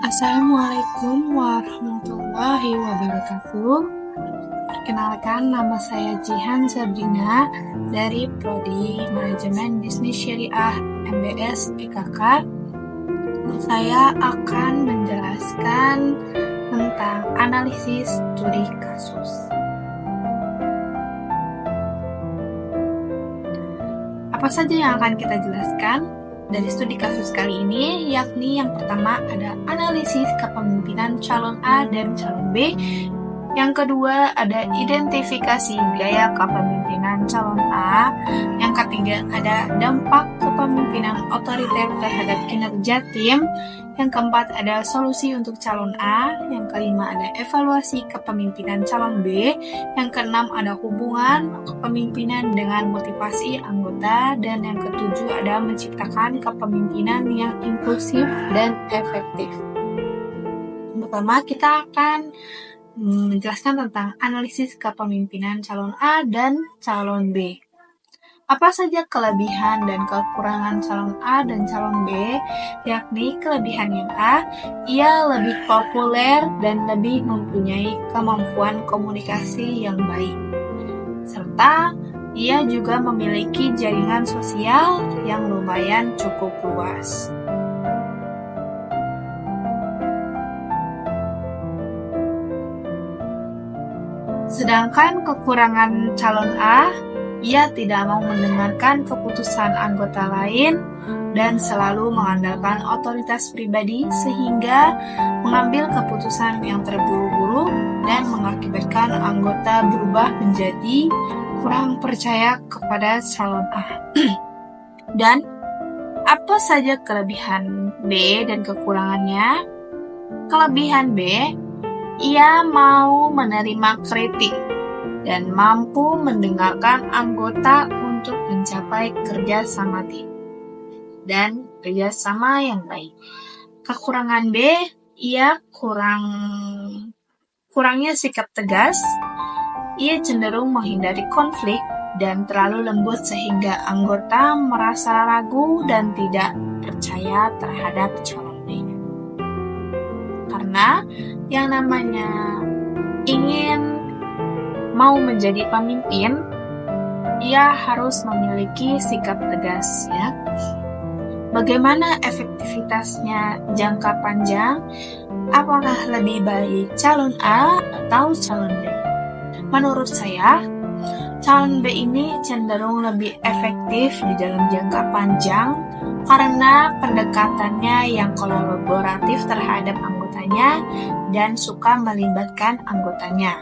Assalamualaikum warahmatullahi wabarakatuh. Perkenalkan, nama saya Jihan Sabrina dari Prodi Manajemen Bisnis Syariah MBS PKK. Saya akan menjelaskan tentang analisis studi kasus. Apa saja yang akan kita jelaskan dari studi kasus kali ini, yakni yang pertama ada analisis kepemimpinan calon A dan calon B. Yang kedua ada identifikasi gaya kepemimpinan calon A. Yang ketiga ada dampak kepemimpinan otoriter terhadap kinerja tim. Yang keempat ada solusi untuk calon A. Yang kelima ada evaluasi kepemimpinan calon B. Yang keenam ada hubungan kepemimpinan dengan motivasi anggota. Dan yang ketujuh ada menciptakan kepemimpinan yang inklusif dan efektif. Pertama kita akan menjelaskan tentang analisis kepemimpinan calon A dan calon B. Apa saja kelebihan dan kekurangan calon A dan calon B? Yakni kelebihan yang A, ia lebih populer dan lebih mempunyai kemampuan komunikasi yang baik. Serta ia juga memiliki jaringan sosial yang lumayan cukup luas. Sedangkan kekurangan calon A, ia tidak mau mendengarkan keputusan anggota lain dan selalu mengandalkan otoritas pribadi sehingga mengambil keputusan yang terburu-buru dan mengakibatkan anggota berubah menjadi kurang percaya kepada calon A. Dan apa saja kelebihan B dan kekurangannya? Kelebihan B, ia mau menerima kritik dan mampu mendengarkan anggota untuk mencapai kerjasama tim dan kerjasama yang baik. Kekurangan B, ia kurangnya sikap tegas. Ia cenderung menghindari konflik dan terlalu lembut sehingga anggota merasa ragu dan tidak percaya terhadap calon B. Karena yang namanya ingin mau menjadi pemimpin, ia harus memiliki sikap tegas, ya. Bagaimana efektivitasnya jangka panjang? Apakah lebih baik calon A atau calon B? Menurut saya, calon B ini cenderung lebih efektif di dalam jangka panjang karena pendekatannya yang kolaboratif terhadap anggotanya dan suka melibatkan anggotanya.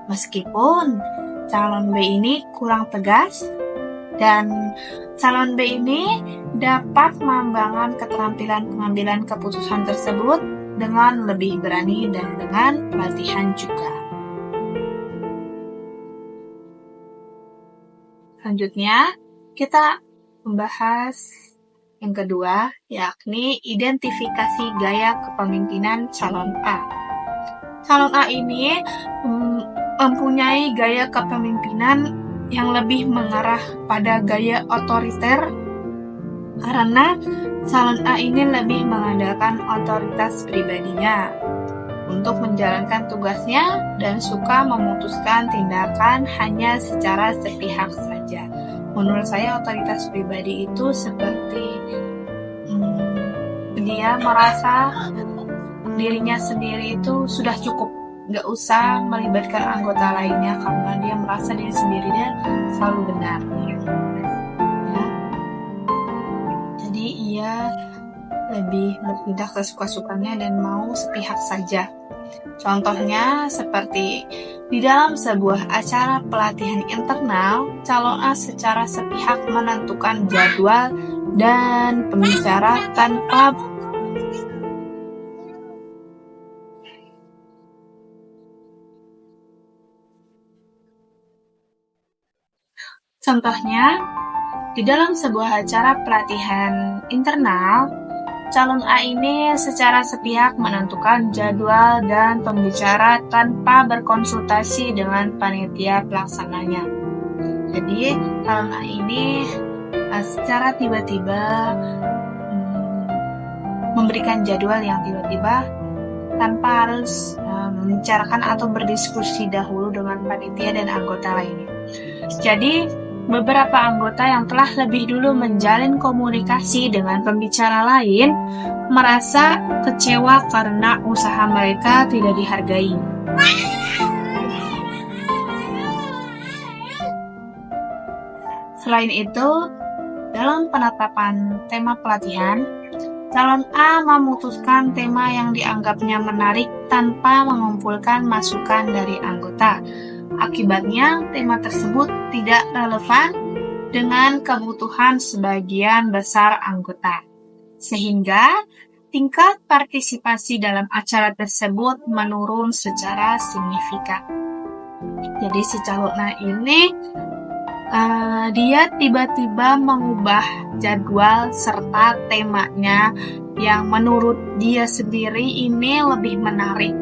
Meskipun calon B ini kurang tegas dan calon B ini dapat mengembangkan keterampilan pengambilan keputusan tersebut dengan lebih berani dan dengan pelatihan juga. Selanjutnya, kita membahas yang kedua, yakni identifikasi gaya kepemimpinan calon A. Calon A ini mempunyai gaya kepemimpinan yang lebih mengarah pada gaya otoriter karena calon A ini lebih mengandalkan otoritas pribadinya untuk menjalankan tugasnya dan suka memutuskan tindakan hanya secara sepihak saja. Menurut saya otoritas pribadi itu seperti dia merasa dirinya sendiri itu sudah cukup, nggak usah melibatkan anggota lainnya karena dia merasa diri sendirinya selalu benar. Ya. Jadi ia lebih bertindak sesuka-sukanya dan mau sepihak saja. Contohnya seperti di dalam sebuah acara pelatihan internal, calon A secara sepihak menentukan jadwal dan pembicara tanpa Contohnya, di dalam sebuah acara pelatihan internal, calon A ini secara sepihak menentukan jadwal dan pembicara tanpa berkonsultasi dengan panitia pelaksananya. Jadi, calon A ini secara tiba-tiba memberikan jadwal yang tiba-tiba tanpa harus membicarakan atau berdiskusi dahulu dengan panitia dan anggota lainnya. Jadi, beberapa anggota yang telah lebih dulu menjalin komunikasi dengan pembicara lain merasa kecewa karena usaha mereka tidak dihargai. Selain itu, dalam penetapan tema pelatihan, calon A memutuskan tema yang dianggapnya menarik tanpa mengumpulkan masukan dari anggota. Akibatnya, tema tersebut tidak relevan dengan kebutuhan sebagian besar anggota, sehingga tingkat partisipasi dalam acara tersebut menurun secara signifikan. Jadi si calon A ini dia tiba-tiba mengubah jadwal serta temanya yang menurut dia sendiri ini lebih menarik.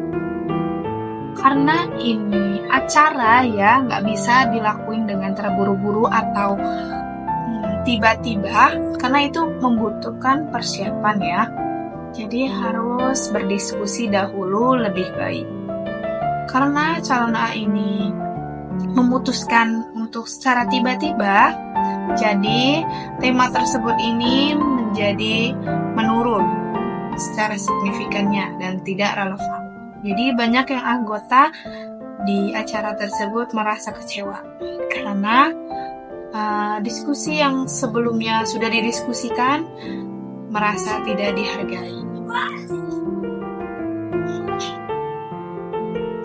Karena ini acara ya nggak bisa dilakuin dengan terburu-buru atau tiba-tiba, karena itu membutuhkan persiapan ya. Jadi harus berdiskusi dahulu lebih baik. Karena calon A ini memutuskan untuk secara tiba-tiba, jadi tema tersebut ini menjadi menurun secara signifikannya dan tidak relevan. Jadi banyak yang anggota di acara tersebut merasa kecewa karena diskusi yang sebelumnya sudah didiskusikan merasa tidak dihargai.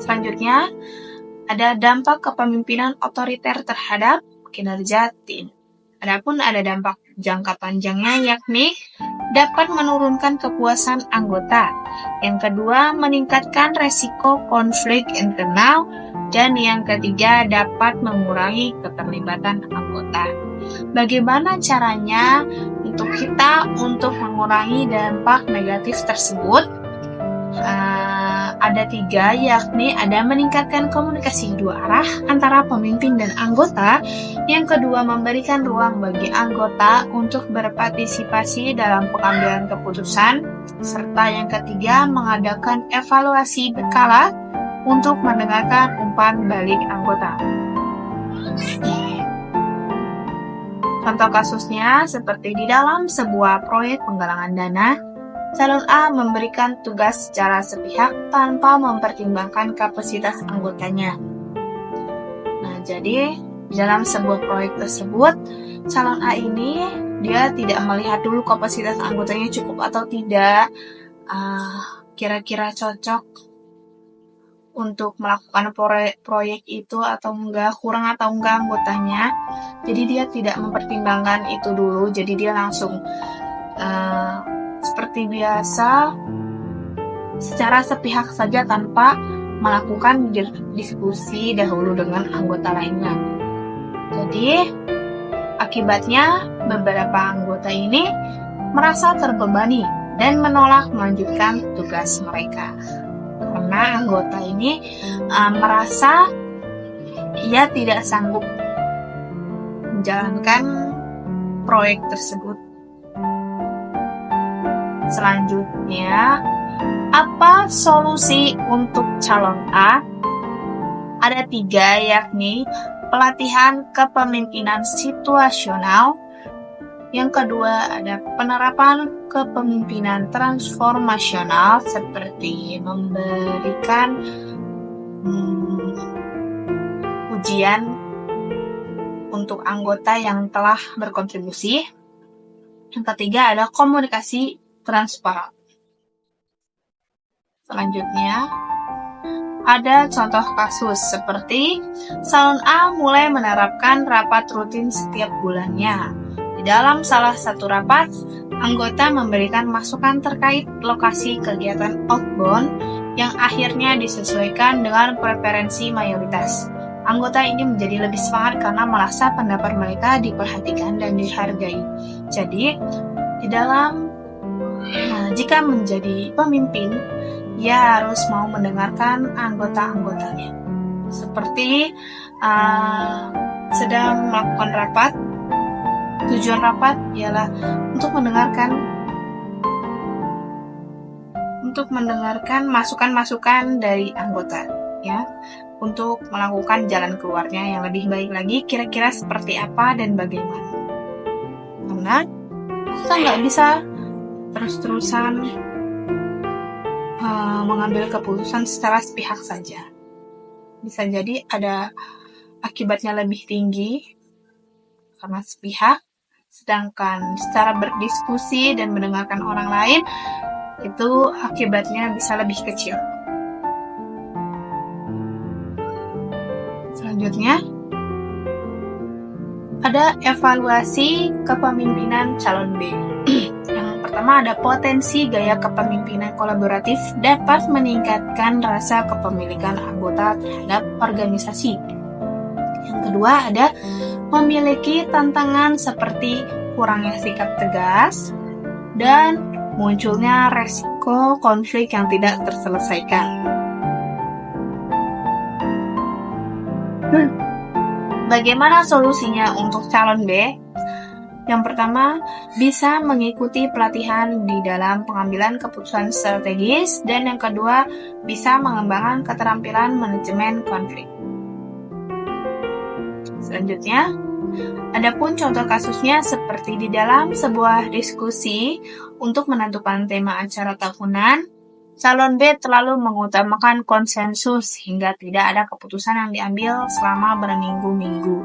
Selanjutnya, ada dampak kepemimpinan otoriter terhadap kinerja tim. Adapun ada dampak jangka panjangnya, yakni dapat menurunkan kepuasan anggota. Yang kedua, meningkatkan resiko konflik internal. Dan yang ketiga, dapat mengurangi keterlibatan anggota. Bagaimana caranya untuk kita untuk mengurangi dampak negatif tersebut? Ada 3, yakni ada meningkatkan komunikasi dua arah antara pemimpin dan anggota. Yang kedua, memberikan ruang bagi anggota untuk berpartisipasi dalam pengambilan keputusan. Serta yang ketiga, mengadakan evaluasi berkala untuk mendengarkan umpan balik anggota. Contoh kasusnya seperti di dalam sebuah proyek penggalangan dana, calon A memberikan tugas secara sepihak tanpa mempertimbangkan kapasitas anggotanya. Nah, jadi dalam sebuah proyek tersebut, calon A ini dia tidak melihat dulu kapasitas anggotanya cukup atau tidak, kira-kira cocok untuk melakukan proyek itu atau enggak, kurang atau enggak anggotanya. Jadi dia tidak mempertimbangkan itu dulu, jadi dia langsung seperti biasa secara sepihak saja tanpa melakukan diskusi dahulu dengan anggota lainnya. Jadi akibatnya beberapa anggota ini merasa terbebani dan menolak melanjutkan tugas mereka. Karena anggota ini merasa ia tidak sanggup menjalankan proyek tersebut. Selanjutnya, apa solusi untuk calon A? Ada 3, yakni pelatihan kepemimpinan situasional. Yang kedua, ada penerapan kepemimpinan transformasional seperti memberikan ujian untuk anggota yang telah berkontribusi. Yang ketiga, ada komunikasi transparan. Selanjutnya, ada contoh kasus seperti calon A mulai menerapkan rapat rutin setiap bulannya. Di dalam salah satu rapat, anggota memberikan masukan terkait lokasi kegiatan outbound yang akhirnya disesuaikan dengan preferensi mayoritas. Anggota ini menjadi lebih semangat karena merasa pendapat mereka diperhatikan dan dihargai. Jadi, di dalam jika menjadi pemimpin, ia harus mau mendengarkan anggota-anggotanya. Seperti sedang melakukan rapat, tujuan rapat ialah untuk mendengarkan untuk mendengarkan masukan-masukan dari anggota, ya, untuk melakukan jalan keluarnya yang lebih baik lagi, kira-kira seperti apa dan bagaimana. Karena kita nggak bisa terus-terusan mengambil keputusan secara sepihak saja. Bisa jadi ada akibatnya lebih tinggi karena sepihak, sedangkan secara berdiskusi dan mendengarkan orang lain itu akibatnya bisa lebih kecil. Selanjutnya, ada evaluasi kepemimpinan calon B. Yang pertama ada potensi gaya kepemimpinan kolaboratif dapat meningkatkan rasa kepemilikan anggota terhadap organisasi. Yang kedua ada memiliki tantangan seperti kurangnya sikap tegas dan munculnya resiko konflik yang tidak terselesaikan. Bagaimana solusinya untuk calon B? Yang pertama, bisa mengikuti pelatihan di dalam pengambilan keputusan strategis, dan yang kedua, bisa mengembangkan keterampilan manajemen konflik. Selanjutnya, adapun contoh kasusnya seperti di dalam sebuah diskusi untuk menentukan tema acara tahunan, calon B terlalu mengutamakan konsensus hingga tidak ada keputusan yang diambil selama berminggu-minggu.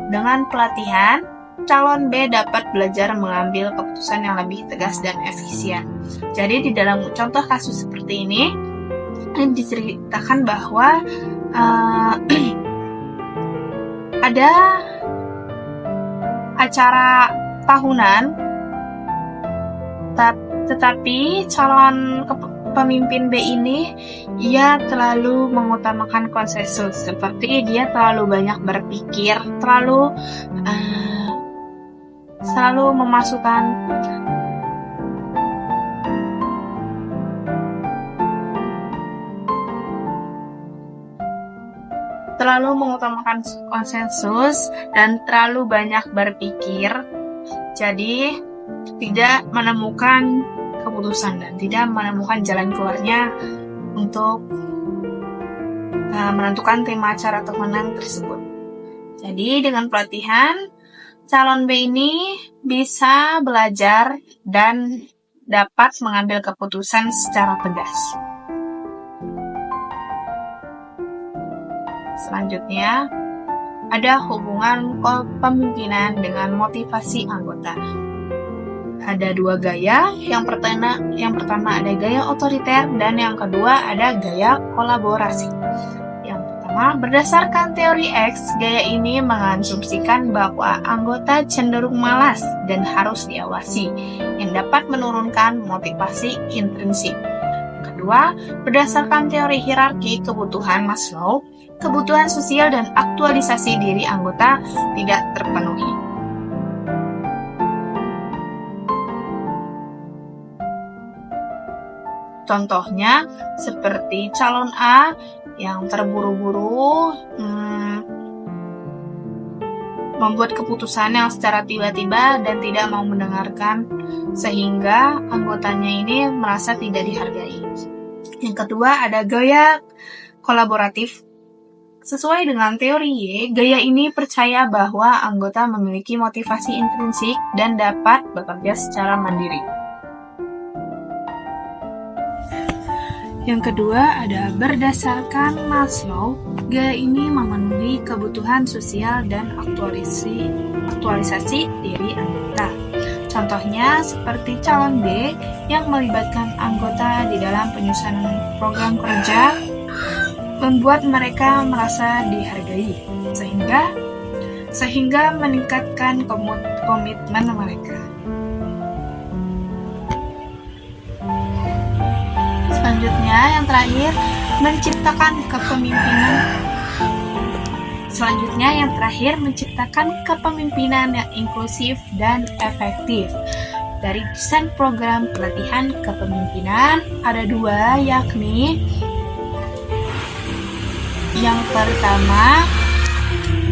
Dengan pelatihan, calon B dapat belajar mengambil keputusan yang lebih tegas dan efisien. Jadi di dalam contoh kasus seperti ini diceritakan bahwa ada acara tahunan, tetapi calon pemimpin B ini ia terlalu mengutamakan konsensus, seperti dia terlalu banyak berpikir, terlalu memasukkan mengutamakan konsensus dan terlalu banyak berpikir, jadi tidak menemukan keputusan dan tidak menemukan jalan keluarnya untuk menentukan tema acara tahunan tersebut. Jadi dengan pelatihan, calon B ini bisa belajar dan dapat mengambil keputusan secara tegas. Selanjutnya, ada hubungan kepemimpinan dengan motivasi anggota. Ada dua gaya, yang pertama ada gaya otoriter dan yang kedua ada gaya kolaborasi. Yang pertama, berdasarkan teori X, gaya ini mengasumsikan bahwa anggota cenderung malas dan harus diawasi, yang dapat menurunkan motivasi intrinsik. Kedua, berdasarkan teori hierarki kebutuhan Maslow, kebutuhan sosial dan aktualisasi diri anggota tidak terpenuhi. Contohnya seperti calon A yang terburu-buru membuat keputusan yang secara tiba-tiba dan tidak mau mendengarkan, sehingga anggotanya ini merasa tidak dihargai. Yang kedua ada gaya kolaboratif. Sesuai dengan teori Y, gaya ini percaya bahwa anggota memiliki motivasi intrinsik dan dapat bekerja secara mandiri. Yang kedua ada berdasarkan Maslow, gaya ini memenuhi kebutuhan sosial dan aktualisasi diri anggota. Contohnya seperti calon B yang melibatkan anggota di dalam penyusunan program kerja, membuat mereka merasa dihargai, sehingga meningkatkan komitmen mereka. Selanjutnya, yang terakhir, menciptakan kepemimpinan yang inklusif dan efektif. Dari desain program pelatihan kepemimpinan, ada dua, yakni yang pertama,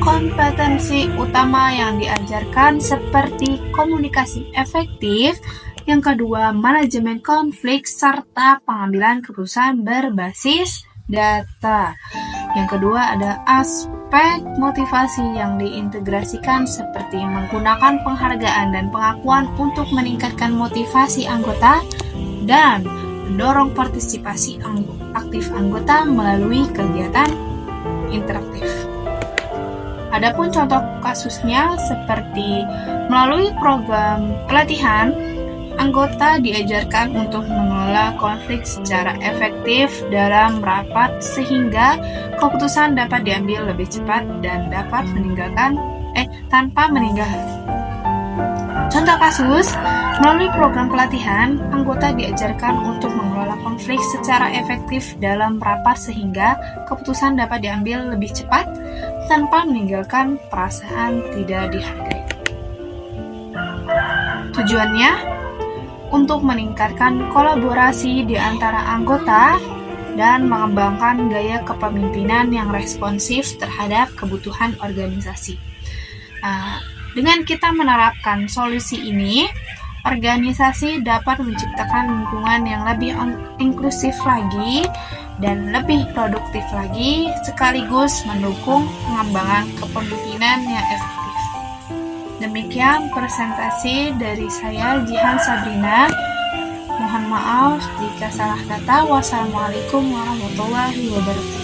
kompetensi utama yang diajarkan seperti komunikasi efektif Yang kedua, manajemen konflik serta pengambilan keputusan berbasis data. Yang kedua ada aspek motivasi yang diintegrasikan seperti menggunakan penghargaan dan pengakuan untuk meningkatkan motivasi anggota dan mendorong partisipasi aktif anggota melalui kegiatan interaktif. Adapun contoh kasusnya seperti melalui program pelatihan, anggota diajarkan untuk mengelola konflik secara efektif dalam rapat sehingga keputusan dapat diambil lebih cepat dan dapat tanpa meninggal. Contoh kasus, melalui program pelatihan, anggota diajarkan untuk mengelola konflik secara efektif dalam rapat sehingga keputusan dapat diambil lebih cepat tanpa meninggalkan perasaan tidak dihargai. Tujuannya untuk meningkatkan kolaborasi di antara anggota dan mengembangkan gaya kepemimpinan yang responsif terhadap kebutuhan organisasi. Dengan kita menerapkan solusi ini, organisasi dapat menciptakan lingkungan yang lebih inklusif lagi dan lebih produktif lagi, sekaligus mendukung pengembangan kepemimpinan yang efektif. Demikian presentasi dari saya, Jihan Sabrina. Mohon maaf jika salah kata. Wassalamualaikum warahmatullahi wabarakatuh.